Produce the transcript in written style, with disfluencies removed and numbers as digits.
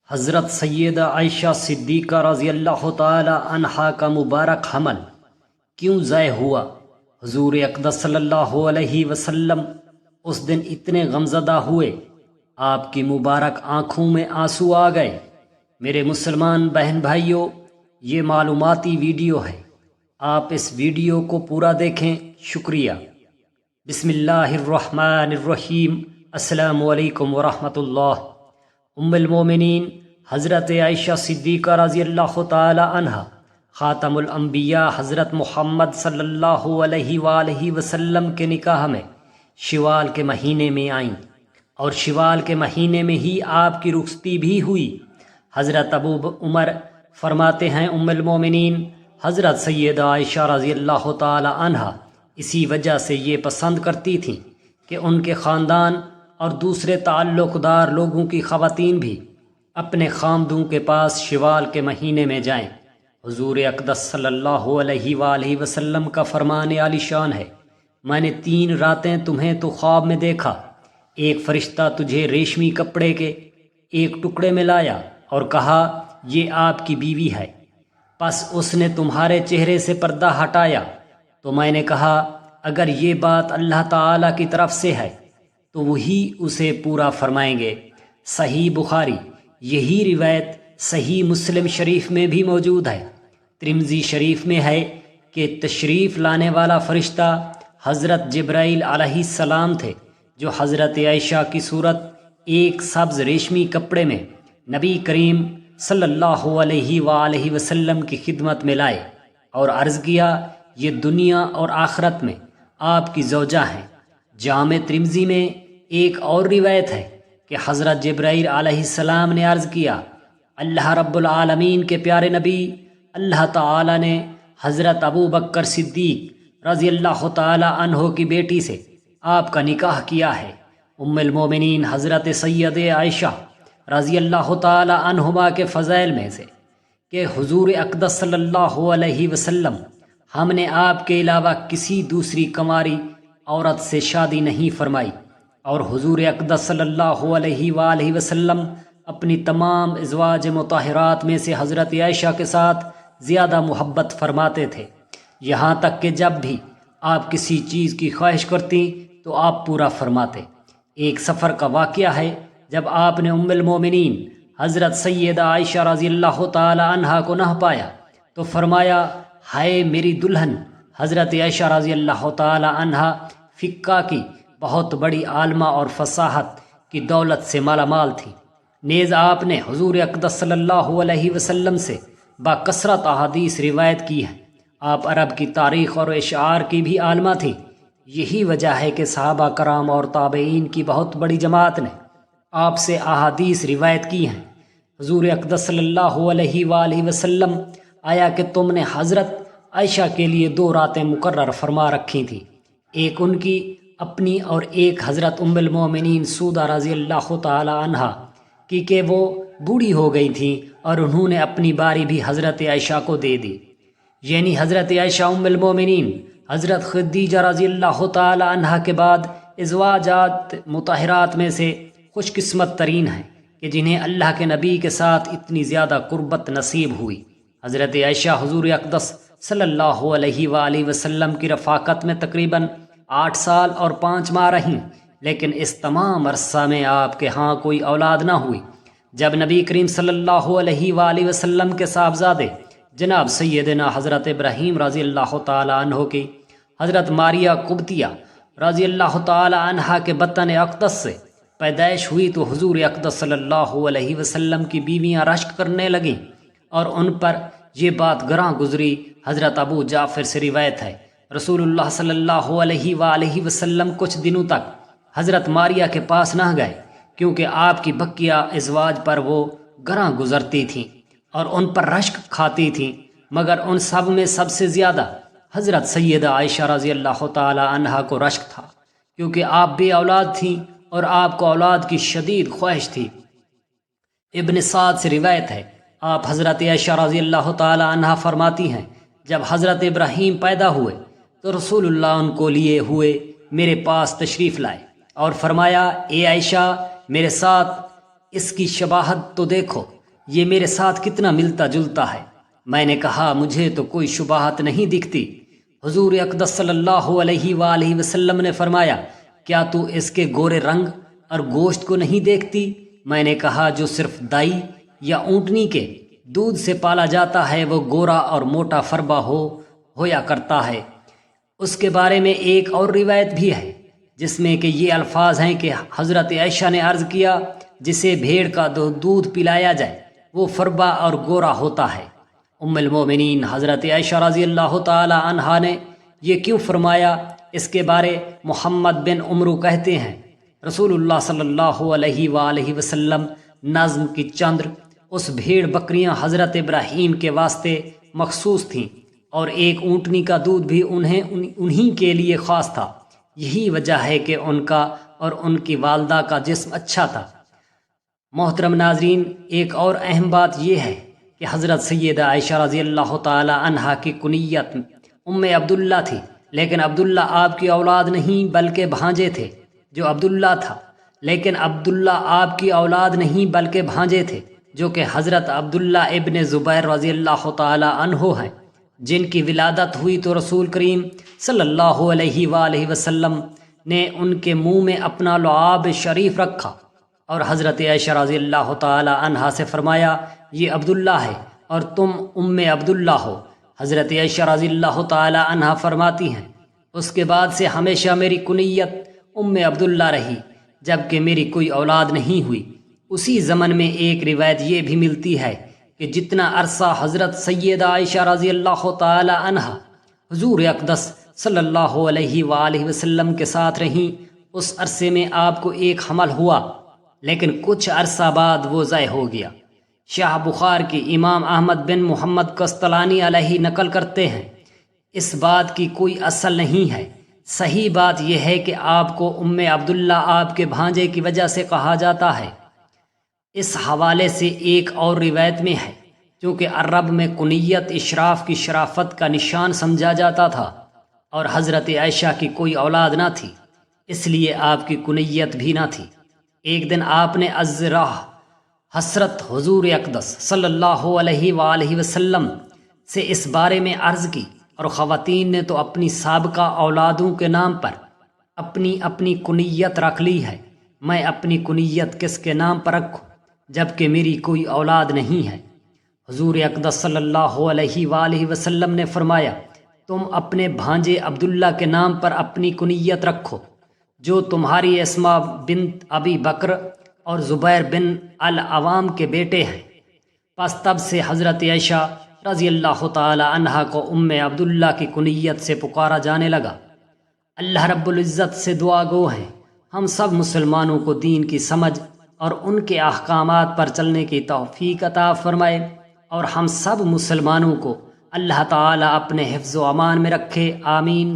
حضرت سیدہ عائشہ صدیقہ رضی اللہ تعالی عنہا کا مبارک حمل کیوں ضائع ہوا؟ حضور اقدس صلی اللہ علیہ وسلم اس دن اتنے غمزدہ ہوئے، آپ کی مبارک آنکھوں میں آنسو آ گئے۔ میرے مسلمان بہن بھائیوں، یہ معلوماتی ویڈیو ہے، آپ اس ویڈیو کو پورا دیکھیں۔ شکریہ۔ بسم اللہ الرحمن الرحیم۔ السلام علیکم ورحمۃ اللہ۔ ام المومنین حضرت عائشہ صدیقہ رضی اللہ تعالی عنہا خاتم الانبیاء حضرت محمد صلی اللہ علیہ وآلہ وسلم کے نکاح میں شوال کے مہینے میں آئیں، اور شوال کے مہینے میں ہی آپ کی رخصتی بھی ہوئی۔ حضرت ابو عمر فرماتے ہیں، ام المومنین حضرت سیدہ عائشہ رضی اللہ تعالی عنہا اسی وجہ سے یہ پسند کرتی تھیں کہ ان کے خاندان اور دوسرے تعلق دار لوگوں کی خواتین بھی اپنے خامدوں کے پاس شوال کے مہینے میں جائیں۔ حضور اقدس صلی اللہ علیہ وآلہ وسلم کا فرمان عالی شان ہے، میں نے 3 راتیں تمہیں تو خواب میں دیکھا، ایک فرشتہ تجھے ریشمی کپڑے کے ایک ٹکڑے میں لایا اور کہا یہ آپ کی بیوی ہے، پس اس نے تمہارے چہرے سے پردہ ہٹایا تو میں نے کہا اگر یہ بات اللہ تعالیٰ کی طرف سے ہے تو وہی اسے پورا فرمائیں گے۔ صحیح بخاری۔ یہی روایت صحیح مسلم شریف میں بھی موجود ہے۔ ترمذی شریف میں ہے کہ تشریف لانے والا فرشتہ حضرت جبرائیل علیہ السلام تھے، جو حضرت عائشہ کی صورت ایک سبز ریشمی کپڑے میں نبی کریم صلی اللہ علیہ وآلہ وسلم کی خدمت میں لائے اور عرض کیا یہ دنیا اور آخرت میں آپ کی زوجہ ہیں۔ جامع ترمذی میں ایک اور روایت ہے کہ حضرت جبرائیل علیہ السلام نے عرض کیا اللہ رب العالمین کے پیارے نبی، اللہ تعالی نے حضرت ابو بکر صدیق رضی اللہ تعالی عنہ کی بیٹی سے آپ کا نکاح کیا ہے۔ ام المومنین حضرت سید عائشہ رضی اللہ تعالی عنہما کے فضائل میں سے کہ حضور اقدس صلی اللہ علیہ وسلم ہم نے آپ کے علاوہ کسی دوسری کنواری عورت سے شادی نہیں فرمائی، اور حضور اقدس صلی اللہ علیہ وآلہ وسلم اپنی تمام ازواج مطہرات میں سے حضرت عائشہ کے ساتھ زیادہ محبت فرماتے تھے، یہاں تک کہ جب بھی آپ کسی چیز کی خواہش کرتی تو آپ پورا فرماتے۔ ایک سفر کا واقعہ ہے، جب آپ نے ام المومنین حضرت سیدہ عائشہ رضی اللہ تعالی عنہا کو نہ پایا تو فرمایا ہائے میری دلہن۔ حضرت عائشہ رضی اللہ تعالی عنہا فقہ کی بہت بڑی عالمہ اور فصاحت کی دولت سے مالا مال تھی، نیز آپ نے حضور اقدس صلی اللہ علیہ وسلم سے باکثرت احادیث روایت کی ہیں۔ آپ عرب کی تاریخ اور اشعار کی بھی عالمہ تھیں۔ یہی وجہ ہے کہ صحابہ کرام اور تابعین کی بہت بڑی جماعت نے آپ سے احادیث روایت کی ہیں۔ حضور اقدس صلی اللہ علیہ وآلہ وسلم آیا کہ تم نے حضرت عائشہ کے لیے 2 راتیں مقرر فرما رکھی تھیں، ایک ان کی اپنی اور ایک حضرت ام المومنین سودہ رضی اللہ تعالی عنہا کی کہ وہ بوڑھی ہو گئی تھیں اور انہوں نے اپنی باری بھی حضرت عائشہ کو دے دی، یعنی حضرت عائشہ ام المومنین حضرت خدیجہ رضی اللہ تعالی عنہا کے بعد ازواجات مطہرات میں سے خوش قسمت ترین ہیں کہ جنہیں اللہ کے نبی کے ساتھ اتنی زیادہ قربت نصیب ہوئی۔ حضرت عائشہ حضور اقدس صلی اللہ علیہ وآلہ وسلم کی رفاقت میں تقریباً 8 سال اور 5 ماہ رہیں، لیکن اس تمام عرصہ میں آپ کے ہاں کوئی اولاد نہ ہوئی۔ جب نبی کریم صلی اللہ علیہ وآلہ وسلم کے صاحبزادے جناب سیدنا حضرت ابراہیم رضی اللہ تعالی عنہ کی حضرت ماریہ قبطیہ رضی اللہ تعالی عنہا کے بطن اقدس سے پیدائش ہوئی تو حضور اقدس صلی اللہ علیہ وسلم کی بیویاں رشک کرنے لگیں اور ان پر یہ بات گراں گزری۔ حضرت ابو جعفر سے روایت ہے رسول اللہ صلی اللہ علیہ وآلہ وسلم کچھ دنوں تک حضرت ماریہ کے پاس نہ گئے، کیونکہ آپ کی بقیہ ازواج پر وہ گراں گزرتی تھیں اور ان پر رشک کھاتی تھیں، مگر ان سب میں سب سے زیادہ حضرت سیدہ عائشہ رضی اللہ تعالی عنہا کو رشک تھا، کیونکہ آپ بے اولاد تھیں اور آپ کو اولاد کی شدید خواہش تھی۔ ابن سعد سے روایت ہے آپ حضرت عائشہ رضی اللہ تعالی عنہا فرماتی ہیں جب حضرت ابراہیم پیدا ہوئے تو رسول اللہ ان کو لیے ہوئے میرے پاس تشریف لائے اور فرمایا اے عائشہ میرے ساتھ اس کی شباہت تو دیکھو، یہ میرے ساتھ کتنا ملتا جلتا ہے۔ میں نے کہا مجھے تو کوئی شبہات نہیں دکھتی۔ حضور اقدس صلی اللہ علیہ وآلہ وسلم نے فرمایا کیا تو اس کے گورے رنگ اور گوشت کو نہیں دیکھتی؟ میں نے کہا جو صرف دائی یا اونٹنی کے دودھ سے پالا جاتا ہے وہ گورا اور موٹا فربا ہویا کرتا ہے۔ اس کے بارے میں ایک اور روایت بھی ہے جس میں کہ یہ الفاظ ہیں کہ حضرت عائشہ نے عرض کیا جسے بھیڑ کا دودھ پلایا جائے وہ فربا اور گورا ہوتا ہے۔ ام المومنین حضرت عائشہ رضی اللہ تعالی عنہا نے یہ کیوں فرمایا؟ اس کے بارے محمد بن عمرو کہتے ہیں رسول اللہ صلی اللہ علیہ وآلہ وسلم نظم کی چندر اس بھیڑ بکریاں حضرت ابراہیم کے واسطے مخصوص تھیں اور ایک اونٹنی کا دودھ بھی انہی کے لیے خاص تھا۔ یہی وجہ ہے کہ ان کا اور ان کی والدہ کا جسم اچھا تھا۔ محترم ناظرین، ایک اور اہم بات یہ ہے کہ حضرت سیدہ عائشہ رضی اللہ تعالی عنہا کی کنیت ام عبداللہ تھی، لیکن عبداللہ آپ کی اولاد نہیں بلکہ بھانجے تھے جو عبداللہ تھا، لیکن عبداللہ آپ کی اولاد نہیں بلکہ بھانجے تھے جو کہ حضرت عبداللہ ابن زبیر رضی اللہ تعالی عنہ ہیں، جن کی ولادت ہوئی تو رسول کریم صلی اللہ علیہ وآلہ وسلم نے ان کے منہ میں اپنا لعاب شریف رکھا اور حضرت عائشہ رضی اللہ تعالی عنہا سے فرمایا یہ عبداللہ ہے اور تم ام عبداللہ ہو۔ حضرت عائشہ رضی اللہ تعالی عنہا فرماتی ہیں اس کے بعد سے ہمیشہ میری کنیت ام عبداللہ رہی جبکہ میری کوئی اولاد نہیں ہوئی۔ اسی زمن میں ایک روایت یہ بھی ملتی ہے کہ جتنا عرصہ حضرت سیدہ عائشہ رضی اللہ تعالی عنہا حضور اقدس صلی اللہ علیہ وآلہ وسلم کے ساتھ رہیں اس عرصے میں آپ کو ایک حمل ہوا، لیکن کچھ عرصہ بعد وہ ضائع ہو گیا۔ شاہ بخار کی امام احمد بن محمد قسطلانی علیہ نقل کرتے ہیں اس بات کی کوئی اصل نہیں ہے، صحیح بات یہ ہے کہ آپ کو ام عبداللہ آپ کے بھانجے کی وجہ سے کہا جاتا ہے۔ اس حوالے سے ایک اور روایت میں ہے چونکہ عرب میں کنیت اشراف کی شرافت کا نشان سمجھا جاتا تھا اور حضرت عائشہ کی کوئی اولاد نہ تھی، اس لیے آپ کی کنیت بھی نہ تھی۔ ایک دن آپ نے ازراہ حضرت حضور اقدس صلی اللہ علیہ وآلہ وسلم سے اس بارے میں عرض کی اور خواتین نے تو اپنی سابقہ اولادوں کے نام پر اپنی اپنی کنیت رکھ لی ہے، میں اپنی کنیت کس کے نام پر رکھوں جبکہ میری کوئی اولاد نہیں ہے؟ حضور اقدس صلی اللہ علیہ وآلہ وسلم نے فرمایا تم اپنے بھانجے عبداللہ کے نام پر اپنی کنیت رکھو جو تمہاری اسما بنت ابی بکر اور زبیر بن العوام کے بیٹے ہیں۔ پس تب سے حضرت عائشہ رضی اللہ تعالی عنہا کو ام عبداللہ کی کنیت سے پکارا جانے لگا۔ اللہ رب العزت سے دعا گو ہیں ہم سب مسلمانوں کو دین کی سمجھ اور ان کے احکامات پر چلنے کی توفیق عطا فرمائے اور ہم سب مسلمانوں کو اللہ تعالی اپنے حفظ و امان میں رکھے، آمین۔